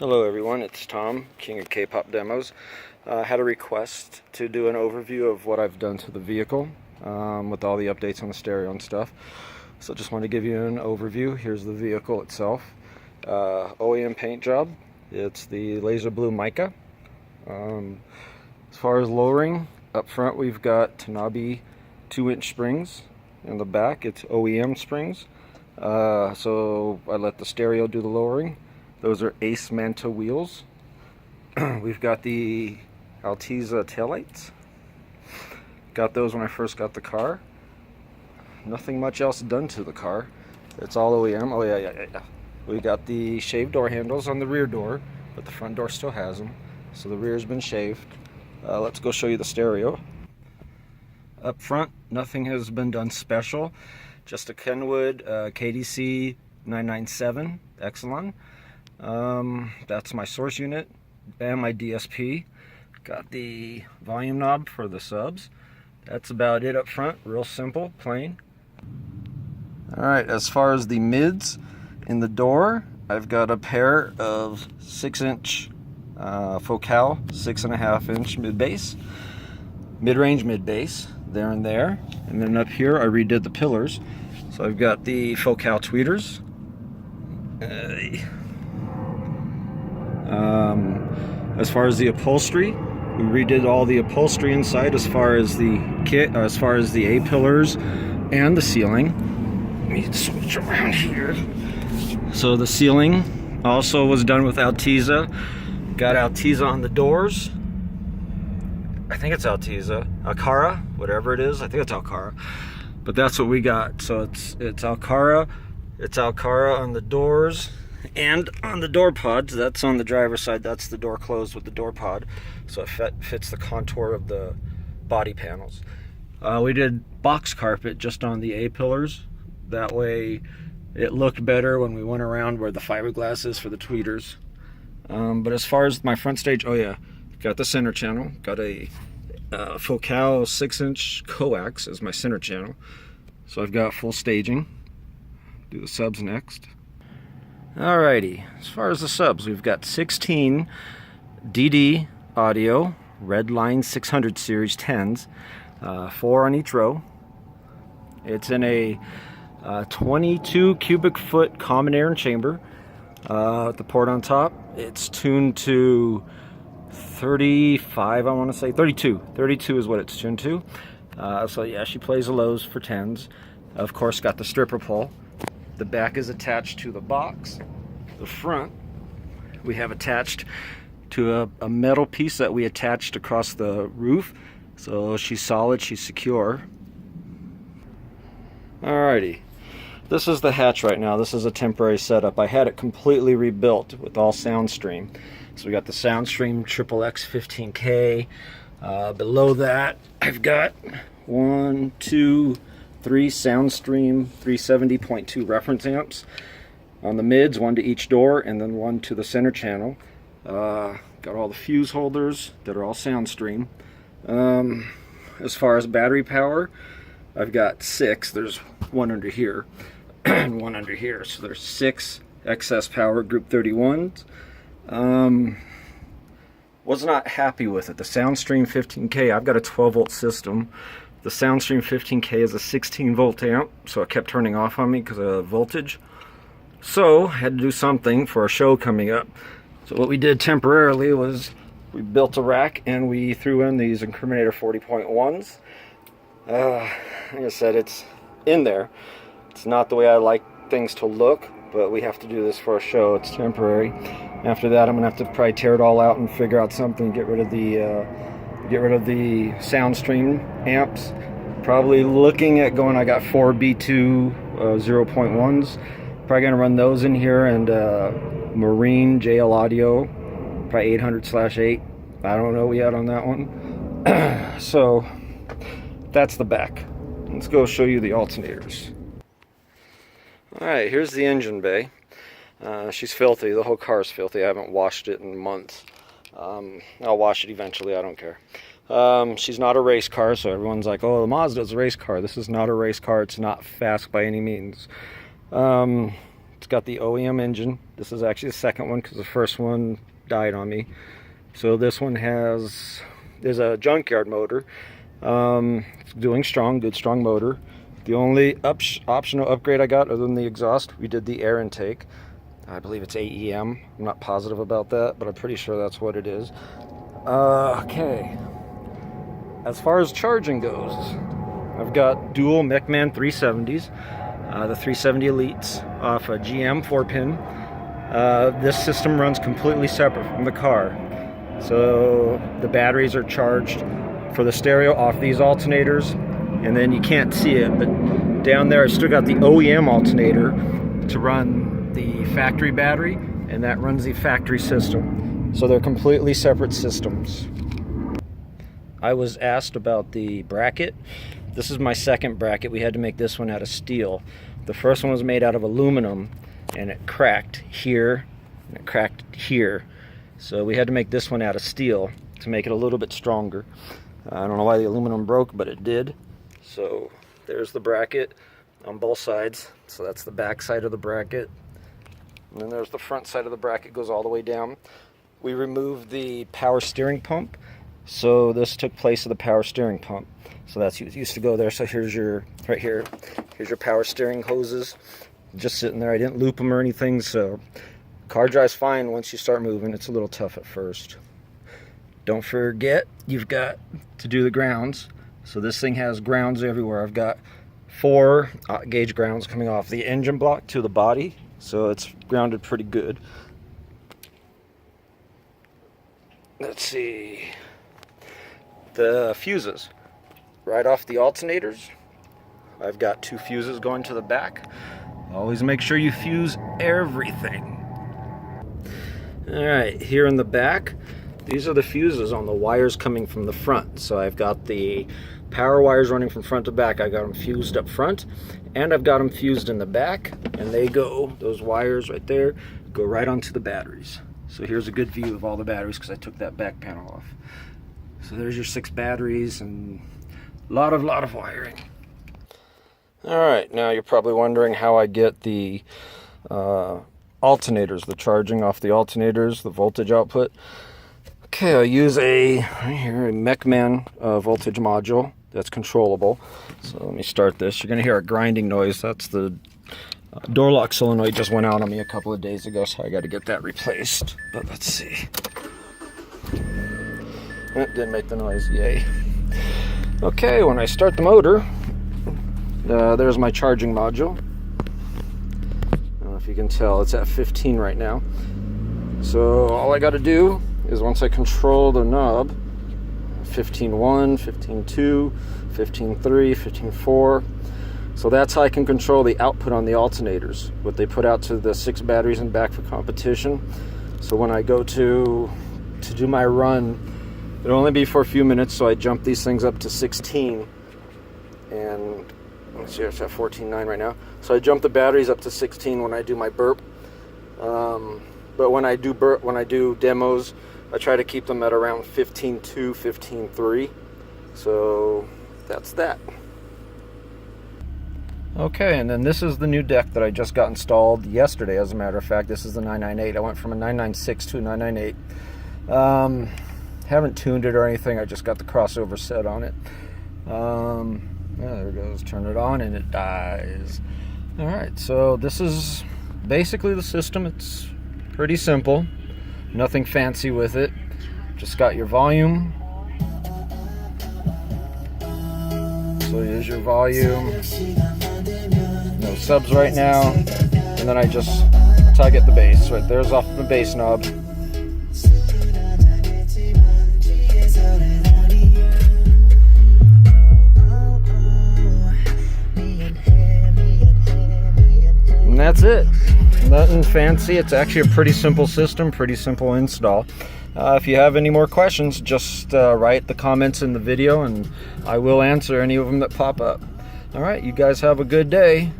Hello everyone, it's Tom, King of K-Pop Demos. I had a request to do an overview of what I've done to the vehicle with all the updates on the stereo and stuff. So just want to give you an overview. Here's the vehicle itself. OEM paint job. It's the laser blue mica. As far as lowering, up front we've got Tanabe 2-inch springs. In the back it's OEM springs. So I let the stereo do the lowering. Those are Ace Manta wheels. We've got the Altezza taillights. Got those when I first got the car. Nothing much else done to the car. It's all OEM. Oh yeah. We got the shaved door handles on the rear door, but the front door still has them. So the rear's been shaved. Let's go show you the stereo. Up front, nothing has been done special. Just a Kenwood KDC 997 Exelon. That's my source unit and my DSP. Got the volume knob for the subs. That's about it up front. Real simple, plain. Alright, as far as the mids in the door, I've got a pair of 6-inch Focal 6.5-inch mid-bass. Mid-range mid-bass, there and there. And then up here I redid the pillars. So I've got the Focal tweeters. As far as the upholstery, we redid all the upholstery inside as far as the kit, as far as the A-pillars and the ceiling. Let me switch around here. So the ceiling also was done with Altezza. Got Altezza on the doors. I think it's Altezza. Alcara, whatever it is. I think it's Alcara. But that's what we got. So it's Alcara. It's Alcara on the doors. And on the door pods, that's on the driver's side, that's the door closed with the door pod, so it fits the contour of the body panels. We did box carpet just on the A-pillars. That way it looked better when we went around where the fiberglass is for the tweeters. But as far as my front stage, oh yeah, got the center channel, got a Focal 6-inch coax as my center channel. So I've got full staging. Do the subs next. Alrighty, as far as the subs, we've got 16 DD audio, Redline 600 series 10s, 4 on each row. It's in a 22 cubic foot common air and chamber. The port on top, it's tuned to 35, I want to say 32. 32 is what it's tuned to. So yeah, she plays the lows for 10s. Of course, got the stripper pole. The back is attached to the box. The front we have attached to a metal piece that we attached across the roof. So she's solid, she's secure. Alrighty. This is the hatch right now. This is a temporary setup. I had it completely rebuilt with all SoundStream. So we got the SoundStream XXX 15K. Below that, I've got 1, 2, 3 SoundStream 370.2 reference amps. On the mids, 1 to each door, and then 1 to the center channel. Got all the fuse holders that are all SoundStream. As far as battery power, I've got 6. There's 1 under here and 1 under here. So there's 6 excess power group 31s. Was not happy with it. The SoundStream 15K, I've got a 12-volt system. The SoundStream 15K is a 16-volt amp, so it kept turning off on me because of voltage. So, I had to do something for a show coming up. So what we did temporarily was we built a rack and we threw in these Incriminator 40.1s. Like I said, it's in there. It's not the way I like things to look, but we have to do this for a show. It's temporary. After that, I'm gonna have to probably tear it all out and figure out something. Get rid of the SoundStream amps. Probably looking at going. I got 4 B2 0.1s. Probably gonna run those in here, and Marine JL Audio, probably 800/8. I don't know yet on that one. So that's the back. Let's go show you the alternators. Alright, here's the engine bay. She's filthy. The whole car is filthy. I haven't washed it in months. I'll wash it eventually. I don't care. She's not a race car, so everyone's like, oh, the Mazda's a race car. This is not a race car. It's not fast by any means. It's got the OEM engine. This is actually the second one because the first one died on me. So this one is a junkyard motor. It's doing strong, good strong motor. The only optional upgrade I got, other than the exhaust, we did the air intake. I believe it's AEM. I'm not positive about that, but I'm pretty sure that's what it is. Okay. As far as charging goes, I've got dual MechMan 370s, the 370 Elites off a GM 4-pin. This system runs completely separate from the car. So the batteries are charged for the stereo off these alternators, and then you can't see it, but down there I still got the OEM alternator to run the factory battery, and that runs the factory system. So they're completely separate systems. I was asked about the bracket. This is my second bracket. We had to make this one out of steel. The first one was made out of aluminum, and it cracked here, and it cracked here. So we had to make this one out of steel to make it a little bit stronger. I don't know why the aluminum broke, but it did. So there's the bracket on both sides. So that's the back side of the bracket. And then there's the front side of the bracket, goes all the way down. We removed the power steering pump. So this took place of the power steering pump. So that's used to go there. So here's your, right here, here's your power steering hoses. Just sitting there. I didn't loop them or anything. So car drives fine once you start moving. It's a little tough at first. Don't forget, you've got to do the grounds. So this thing has grounds everywhere. I've got 4 gauge grounds coming off the engine block to the body. So it's grounded pretty good. Let's see. The fuses. Right off the alternators, I've got 2 fuses going to the back. Always make sure you fuse everything. Alright, here in the back, these are the fuses on the wires coming from the front. So I've got the power wires running from front to back. I got them fused up front, and I've got them fused in the back, and they go, those wires right there, go right onto the batteries. So here's a good view of all the batteries because I took that back panel off. So there's your 6 batteries and a lot of wiring. Alright, now you're probably wondering how I get the alternators, the charging off the alternators, the voltage output. Okay, I use a MechMan voltage module that's controllable. So let me start this. You're going to hear a grinding noise. That's the door lock solenoid just went out on me a couple of days ago, so I got to get that replaced. But let's see. It didn't make the noise, yay. Okay, when I start the motor, there's my charging module. I don't know if you can tell, it's at 15 right now. So all I got to do is once I control the knob, 15.1, 15.2, 15.3, 15.4. So that's how I can control the output on the alternators, what they put out to the 6 batteries in back for competition. So when I go to do my run, it'll only be for a few minutes, so I jump these things up to 16. And let's see, it's at 14.9 right now. So I jump the batteries up to 16 when I do my burp. But when I do demos, I try to keep them at around 15.2, 15.3. So that's that. Okay, and then this is the new deck that I just got installed yesterday, as a matter of fact. This is the 998. I went from a 996 to a 998. Haven't tuned it or anything. I just got the crossover set on it. Yeah, there it goes. Turn it on and it dies. Alright, so this is basically the system. It's pretty simple. Nothing fancy with it. Just got your volume. So here's your volume. No subs right now. And then I just tug at the bass. Right there's off the bass knob. And that's it. Nothing fancy. It's actually a pretty simple system, pretty simple install. If you have any more questions, just write the comments in the video and I will answer any of them that pop up. Alright, you guys have a good day.